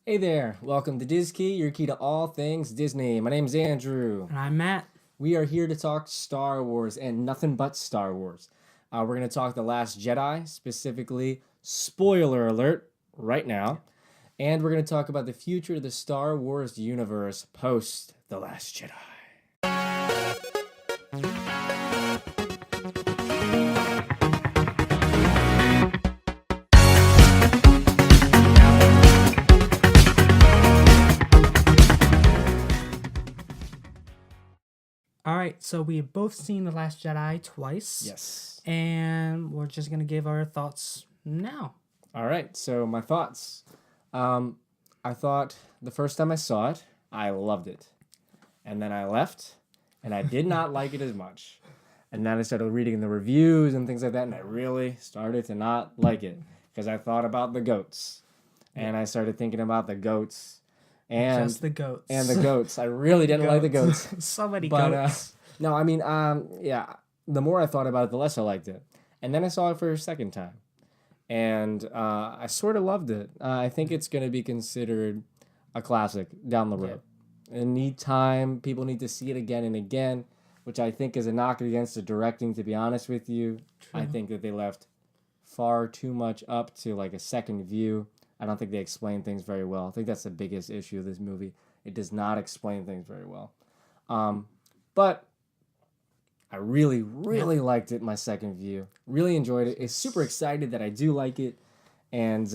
Hey there, welcome to DISKEY, your key to all things Disney. My name's Andrew. And I'm Matt. We are here to talk Star Wars and nothing but Star Wars. We're going to talk The Last Jedi, specifically, spoiler alert, right now. And we're going to talk about the future of the Star Wars universe post The Last Jedi. All right, so we've both seen The Last Jedi twice. Yes. And we're just going to give our thoughts now. All right, so my thoughts. I thought the first time I saw it, I loved it. And then I left, and I did not like it as much. And then I started reading the reviews and things like that, and I really started to not like it because I thought about the goats. And I started thinking about the goats. And Just the goats. And the goats. I really didn't like the goats. So many goats. No, I mean, yeah, the more I thought about it, the less I liked it. And then I saw it for a second time. And I sort of loved it. I think it's going to be considered a classic down the road. Yeah. It need time. People need to see it again and again, which I think is a knock against the directing, to be honest with you. True. I think that they left far too much up to like a second view. I don't think they explain things very well. I think that's the biggest issue of this movie. It does not explain things very well. But I really liked it my second view. Really enjoyed it. It's super excited that I do like it. And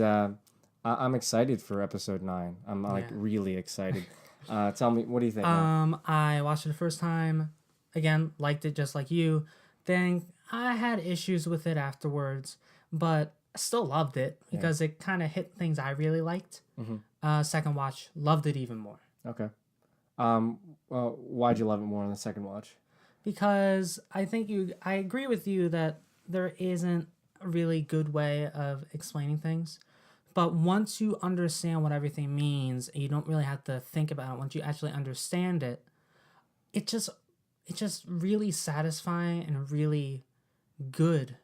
I'm excited for episode 9. I'm really excited. Tell me, what do you think? I watched it the first time. Again, liked it just like you. Then I had issues with it afterwards. But I still loved it because it kind of hit things I really liked. Mm-hmm. Second watch, loved it even more. Okay. Well, why'd you love it more on the second watch? Because I agree with you that there isn't a really good way of explaining things. But once you understand what everything means, you don't really have to think about it. Once you actually understand it, it's just really satisfying and really good.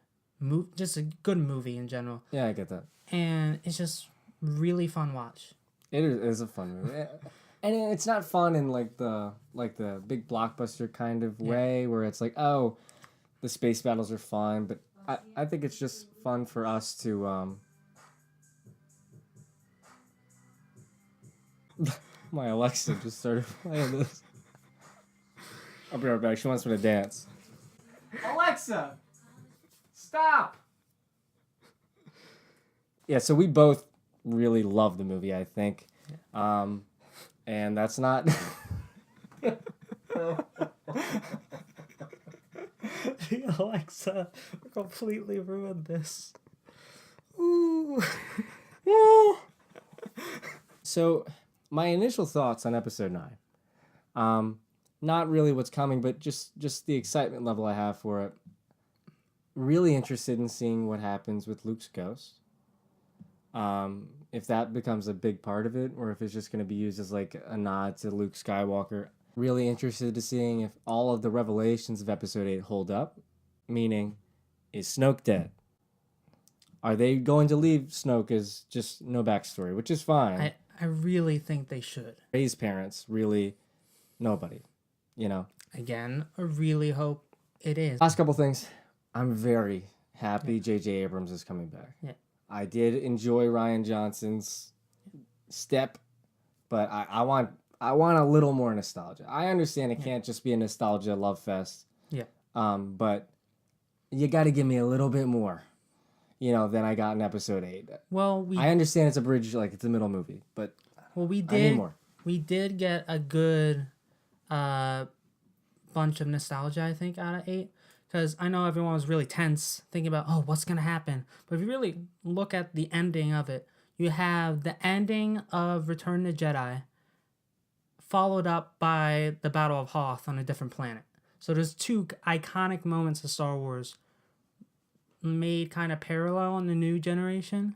Just a good movie in general. Yeah, I get that. And it's just really fun watch. It is a fun movie. And it's not fun in like the big blockbuster kind of way where it's like, oh, the space battles are fun, but I think it's just fun for us to my Alexa just started playing this. I'll be right back. She wants me to dance. Alexa! Stop! Yeah, so we both really love the movie, I think. And that's not... Alexa completely ruined this. Ooh. So, my initial thoughts on episode 9. Not really what's coming, but just the excitement level I have for it. Really interested in seeing what happens with Luke's ghost. If that becomes a big part of it, or if it's just going to be used as like a nod to Luke Skywalker. Really interested to seeing if all of the revelations of episode 8 hold up. Meaning, is Snoke dead? Are they going to leave Snoke as just no backstory, which is fine. I really think they should. Rey's parents, really nobody, you know. Again, I really hope it is. Last couple things. I'm very happy J.J. Abrams is coming back. Yeah. I did enjoy Rian Johnson's step, but I want a little more nostalgia. I understand it can't just be a nostalgia love fest. Yeah. But you got to give me a little bit more, than I got in episode 8. Well, I understand it's a bridge, like it's a middle movie, but I need more. We did get a good bunch of nostalgia, I think, out of 8. Because I know everyone was really tense, thinking about, what's going to happen? But if you really look at the ending of it, you have the ending of Return of the Jedi, followed up by the Battle of Hoth on a different planet. So there's 2 iconic moments of Star Wars made kind of parallel in the new generation.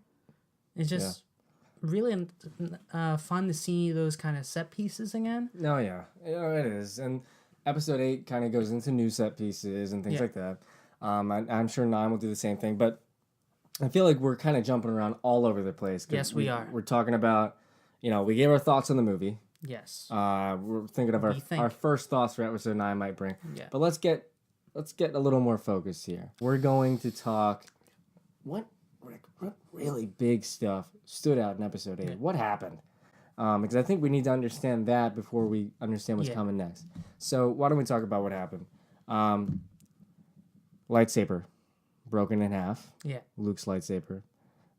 It's just really fun to see those kind of set pieces again. No, yeah. It is. And episode 8 kind of goes into new set pieces and things like that. I'm sure 9 will do the same thing, but I feel like we're kind of jumping around all over the place. Yes, we are. We're talking about we gave our thoughts on the movie. Yes. We're thinking of our first thoughts for episode 9 might bring. Yeah. But let's get a little more focused here. We're going to talk what really big stuff stood out in episode 8. Yeah. What happened? Because I think we need to understand that before we understand what's coming next. So why don't we talk about what happened? Lightsaber broken in half. Yeah. Luke's lightsaber.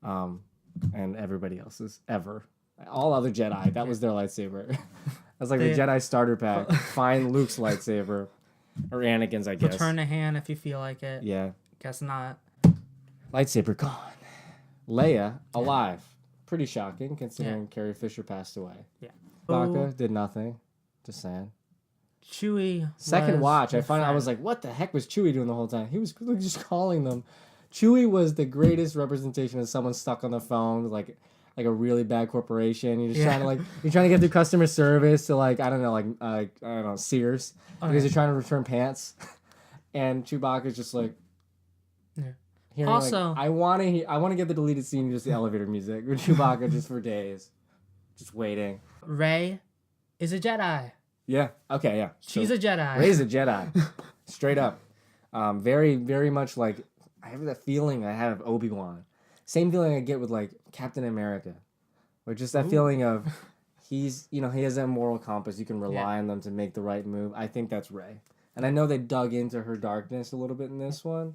And everybody else's ever. All other Jedi, that was their lightsaber. That's like the Jedi starter pack. Find Luke's lightsaber. Or Anakin's, I guess. Return the hand if you feel like it. Yeah. Guess not. Lightsaber gone. Leia alive. Pretty shocking considering Carrie Fisher passed away. Yeah. Chewbacca did nothing. Just saying. Chewie. Second watch, I was like, what the heck was Chewie doing the whole time? He was just calling them. Chewie was the greatest representation of someone stuck on the phone, like a really bad corporation. You're just trying to get through customer service to I don't know, Sears, because you're trying to return pants, and Chewbacca's just like. Yeah. Also, I want to get the deleted scene, just the elevator music with Chewbacca just for days, just waiting. Rey is a Jedi. Yeah. Okay. Yeah. She's a Jedi. Rey's a Jedi. Straight up. Very, very much like I have that feeling I had of Obi-Wan. Same feeling I get with Captain America, or just that feeling of he has that moral compass. You can rely on them to make the right move. I think that's Rey, and I know they dug into her darkness a little bit in this one.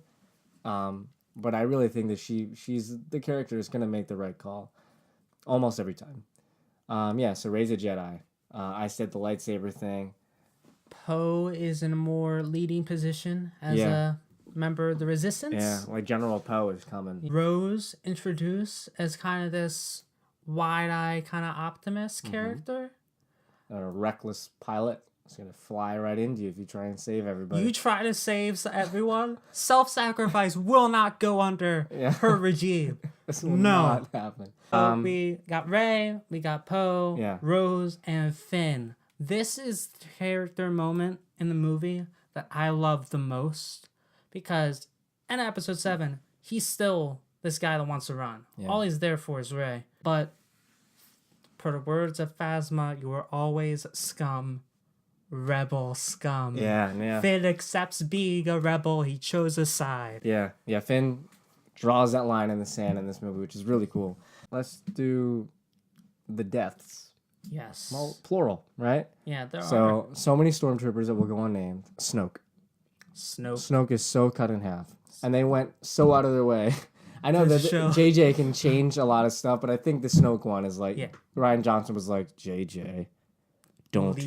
But I really think that she's the character that's going to make the right call almost every time. So Rey's a Jedi. I said the lightsaber thing. Poe is in a more leading position as a member of the Resistance. Yeah, like General Poe is coming. Rose introduced as kind of this wide-eyed kind of optimist character. A reckless pilot. It's going to fly right into you if you try and save everybody. You try to save everyone? Self-sacrifice will not go under her regime. This will not happen. We got Rey, we got Poe, Rose, and Finn. This is the character moment in the movie that I love the most, because in episode 7, he's still this guy that wants to run. Yeah. All he's there for is Rey. But per the words of Phasma, you are always scum. Rebel scum. Yeah. Finn accepts being a rebel. He chose a side. Yeah. Finn draws that line in the sand in this movie, which is really cool. Let's do the deaths. Yes. Well, plural, right? Yeah, there are. So many stormtroopers that will go unnamed. Snoke is so cut in half. And they went so out of their way. I know that JJ can change a lot of stuff, but I think the Snoke one is Rian Johnson was like, JJ, don't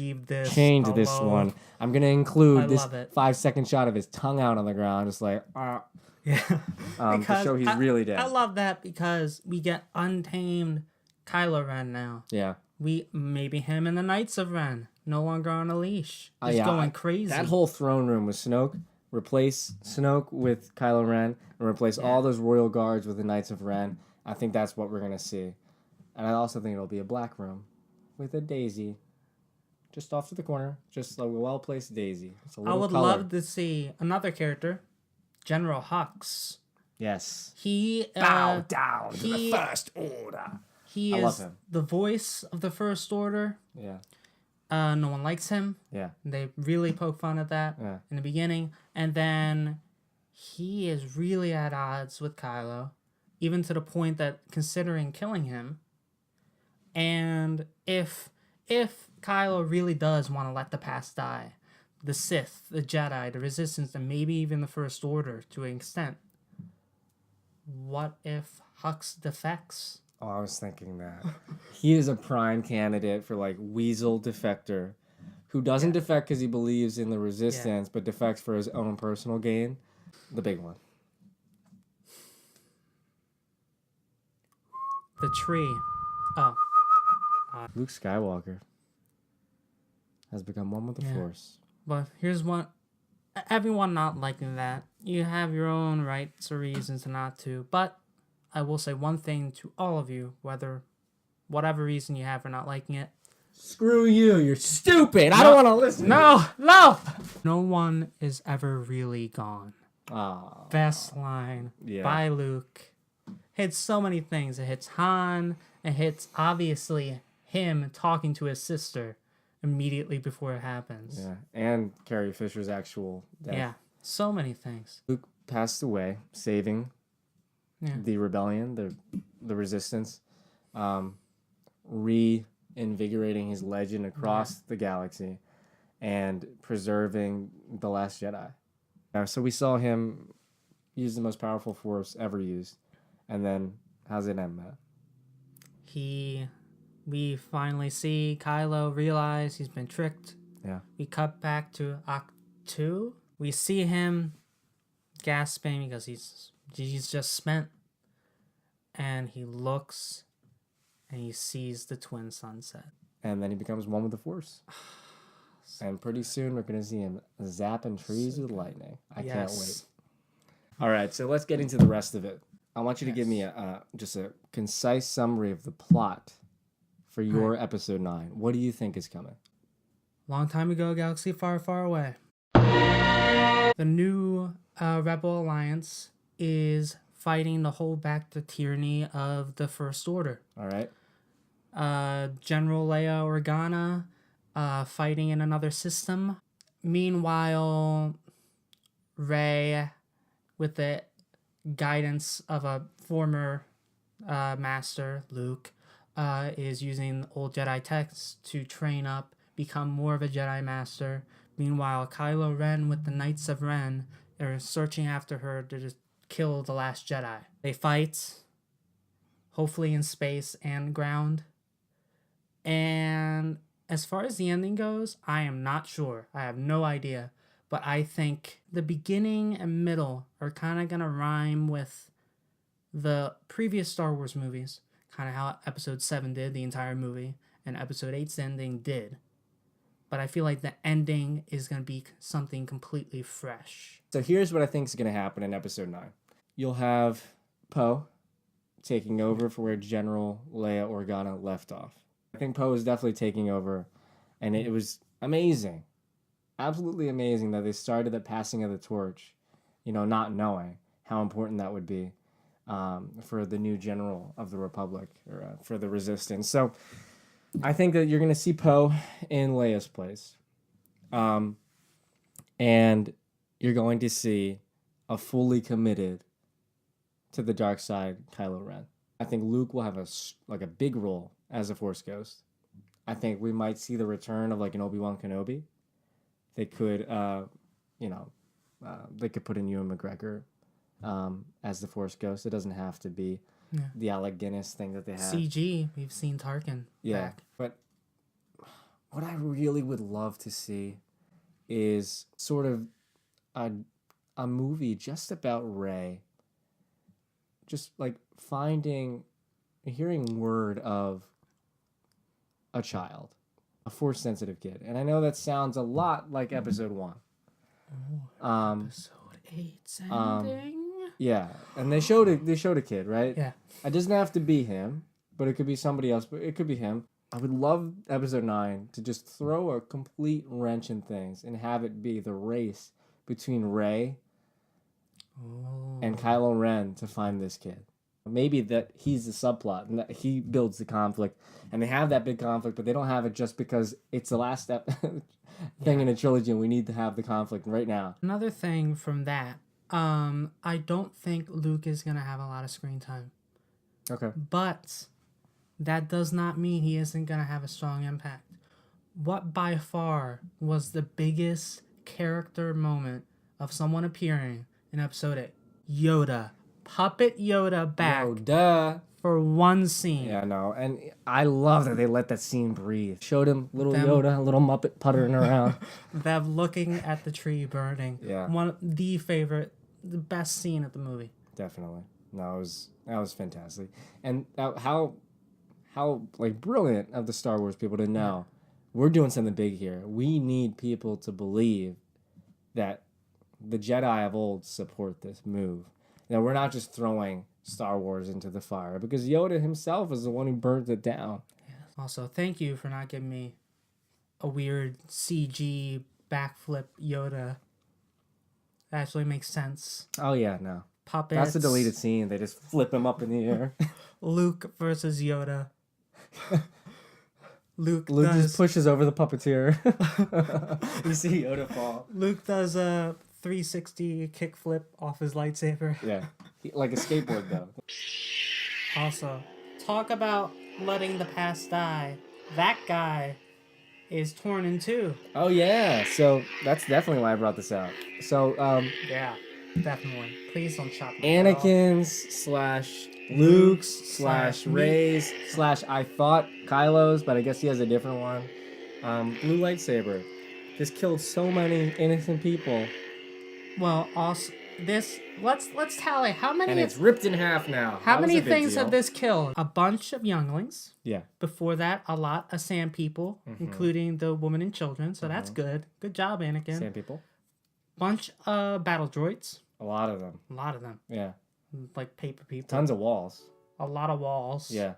change this one. I'm going to include this 5-second shot of his tongue out on the ground, just to show he's really dead. I love that because we get untamed Kylo Ren now. Yeah. Maybe him and the Knights of Ren, no longer on a leash. Just going crazy. That whole throne room with Snoke, replace Snoke with Kylo Ren, and replace all those royal guards with the Knights of Ren. I think that's what we're going to see. And I also think it'll be a black room with a daisy. Just off to the corner, just a well-placed daisy. I would love to see another character, General Hux. Yes. He bow down to the First Order. He is the voice of the First Order. Yeah. No one likes him. Yeah. They really poke fun at that in the beginning, and then he is really at odds with Kylo, even to the point that considering killing him. And if Kylo really does want to let the past die, the Sith, the Jedi, the Resistance, and maybe even the First Order to an extent, what if Hux defects? Oh, I was thinking that. He is a prime candidate for Weasel defector, who doesn't defect because he believes in the Resistance, but defects for his own personal gain. The big one. The tree. Oh. Luke Skywalker has become one with the Force. But here's one. Everyone not liking that. You have your own rights or reasons not to. But I will say one thing to all of you, whatever reason you have for not liking it. Screw you. You're stupid. I don't want to listen. No. No one is ever really gone. Best line by Luke. Hits so many things. It hits Han. It hits, obviously, him talking to his sister immediately before it happens. Yeah, and Carrie Fisher's actual death. Yeah, so many things. Luke passed away, saving the rebellion, the resistance, reinvigorating his legend across the galaxy, and preserving the Last Jedi. So we saw him use the most powerful force ever used, and then how's it end, Matt? We finally see Kylo realize he's been tricked. Yeah. We cut back to Ahch-To. We see him gasping because he's just spent. And he looks and he sees the twin sunset. And then he becomes one with the Force. And pretty soon we're going to see him zapping trees with lightning. I can't wait. All right, so let's get into the rest of it. I want you to give me just a concise summary of the plot for your episode 9. What do you think is coming? Long time ago, galaxy far, far away. The new Rebel Alliance is fighting to hold back the tyranny of the First Order. All right. General Leia Organa fighting in another system. Meanwhile, Rey, with the guidance of a former master, Luke, is using old Jedi texts to train up, become more of a Jedi Master. Meanwhile, Kylo Ren with the Knights of Ren are searching after her to just kill the Last Jedi. They fight, hopefully in space and ground. And as far as the ending goes, I am not sure. I have no idea. But I think the beginning and middle are kind of going to rhyme with the previous Star Wars movies. Kind of how Episode 7 did, the entire movie. And Episode 8's ending did. But I feel like the ending is going to be something completely fresh. So here's what I think is going to happen in Episode 9. You'll have Poe taking over for where General Leia Organa left off. I think Poe is definitely taking over, and it was amazing. Absolutely amazing that they started the passing of the torch, not knowing how important that would be for the new general of the Republic, or for the Resistance. So I think that you're going to see Poe in Leia's place. And you're going to see a fully committed to the dark side Kylo Ren. I think Luke will have a big role as a Force Ghost. I think we might see the return of an Obi-Wan Kenobi. They could, they could put in Ewan McGregor as the Force Ghost. It doesn't have to be the Alec Guinness thing that they have. CG, we've seen Tarkin back. But what I really would love to see is sort of a movie just about Rey. Just hearing word of a child, a Force-sensitive kid. And I know that sounds a lot like Episode 1. Episode 8's ending. Yeah, and they showed a kid, right? Yeah. It doesn't have to be him, but it could be somebody else, but it could be him. I would love Episode 9 to just throw a complete wrench in things and have it be the race between Rey and Kylo Ren to find this kid. Maybe that he's the subplot and that he builds the conflict, and they have that big conflict, but they don't have it just because it's the last step thing in a trilogy and we need to have the conflict right now. Another thing from that, I don't think Luke is going to have a lot of screen time. Okay. But that does not mean he isn't going to have a strong impact. What by far was the biggest character moment of someone appearing in Episode 8? Yoda. Puppet Yoda back for one scene. Yeah, no, and I love that they let that scene breathe. Showed him little Yoda, little Muppet puttering around. Them looking at the tree burning. Yeah. The best scene of the movie. Definitely. No, that was fantastic. And how brilliant of the Star Wars people to know we're doing something big here. We need people to believe that the Jedi of old support this move. Now, we're not just throwing Star Wars into the fire, because Yoda himself is the one who burned it down. Yeah. Also, thank you for not giving me a weird CG backflip Yoda. That actually makes sense. Oh, yeah, no. Puppets. That's a deleted scene. They just flip him up in the air. Luke versus Yoda. Luke Luke does just pushes over the puppeteer. You see Yoda fall. Luke does a 360 kickflip off his lightsaber. Yeah, like a skateboard though. Also, talk about letting the past die. That guy is torn in two. Oh yeah, so that's definitely why I brought this out. So Yeah, definitely. Please don't chop my head off. Anakin's slash Luke's slash Rey's slash I thought Kylo's, but I guess he has a different one. Blue lightsaber. This killed so many innocent people, Well, also this let's tally how many and it's ripped in half now. how That was many a big things deal. have this killed? A bunch of younglings. Yeah, Before that, a lot of sand people, including the women and children. So that's good. Good job, Anakin. sand people. Bunch of battle droids. A lot of them. A lot of them. Yeah, Like paper people. tons of walls. A lot of walls. Yeah.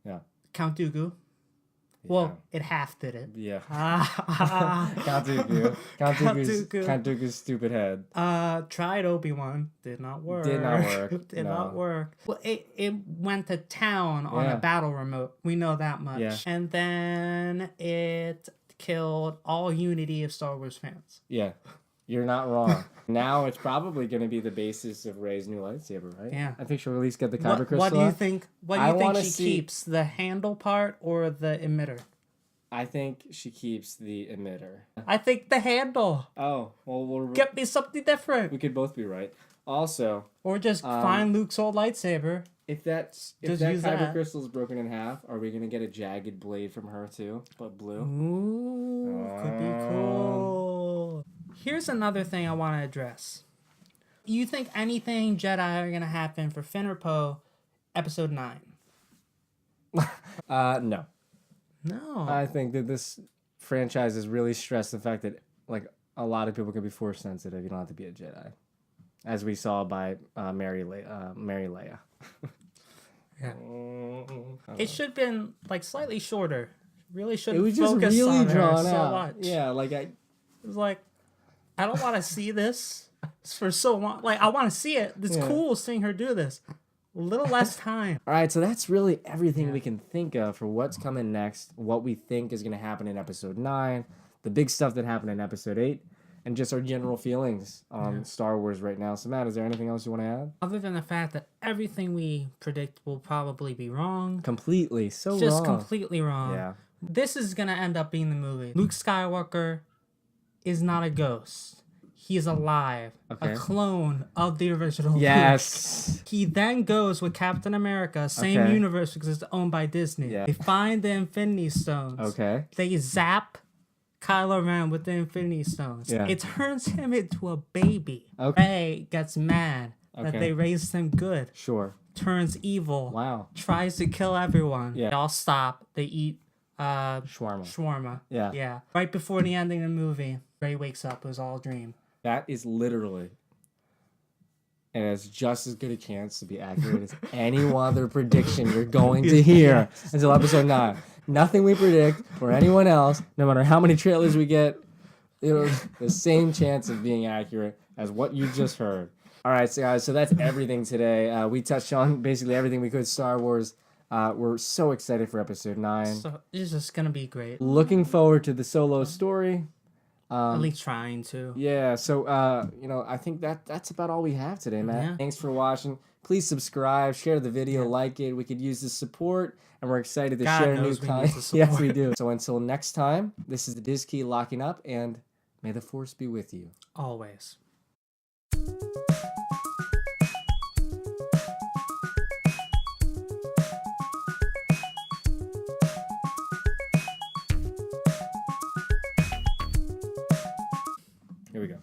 Yeah. Count Dooku. Well, it half did it. Yeah. Ah. Count Dooku. Count Dooku. Dooku's stupid head. Tried Obi-Wan. Did not work. Did not work. Did No. not work. Well, it went to town on Yeah. a battle remote. We know that much. Yeah. And then it killed all unity of Star Wars fans. Yeah. You're not wrong. Now it's probably going to be the basis of Rey's new lightsaber, right? Yeah. I think she'll at least get the kyber crystal. What do you out. think? What do I you think wanna she see- keeps? The handle part or the emitter? I think she keeps the emitter. I think the handle. Oh, well, Get me something different. we could both be right. Also, Or just find Luke's old lightsaber. if that Just kyber use that. crystal is broken in half, are we going to get a jagged blade from her too, but blue? Ooh, could be cool. Here's another thing I want to address. You think anything Jedi are going to happen for Finn or Poe, episode 9? No. No. I think that this franchise has really stressed the fact that like a lot of people can be force sensitive. You don't have to be a Jedi, as we saw by Mary Leia. Yeah. It should have been like slightly shorter. Really should It was focus just really on her drawn so out. much. Yeah, like It was like, I don't want to see this for so long. Like, I want to see it. It's Yeah. cool seeing her do this. A little less time. All right, so that's really everything we can think of for what's coming next, what we think is going to happen in episode 9, the big stuff that happened in episode 8, and just our general feelings on Star Wars right now. So, Matt, is there anything else you want to add? Other than the fact that everything we predict will probably be wrong. Completely. So Just wrong. completely wrong. Yeah. This is going to end up being the movie. Luke Skywalker is not a ghost. He is alive. Okay. A clone of the original Luke. Yes. He then goes with Captain America, same Okay. universe because it's owned by Disney. Yeah. They find the Infinity Stones. Okay. They zap Kylo Ren with the Infinity Stones. Yeah. It turns him into a baby. Okay. Rey gets mad that Okay. they raised him good. Sure. Turns evil. Wow. Tries to kill everyone. Yeah. They all stop. They eat Shawarma. shawarma. Yeah. Yeah. Right before the ending of the movie, Rey wakes up. It was all a dream. That is literally, and it's just as good a chance to be accurate as any other prediction you're going to hear until episode 9. Nothing we predict or anyone else, no matter how many trailers we get, the same chance of being accurate as what you just heard. All right, so guys, so that's everything today. We touched on basically everything we could Star Wars. We're so excited for episode 9. So it's just going to be great. Looking forward to the solo story. At least trying to. Yeah, so I think that's about all we have today, Matt. Yeah. Thanks for watching. Please subscribe, share the video, like it. We could use the support, and we're excited to God share new knows we need content. the support. Yes, we do. So until next time, this is the DISKEY locking up, and may the Force be with you. Always. Here we go.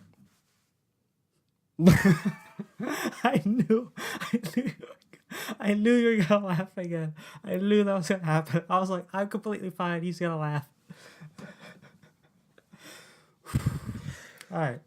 I knew you were gonna laugh again. I knew that was gonna happen. I was like, I'm completely fine. He's gonna laugh. All right.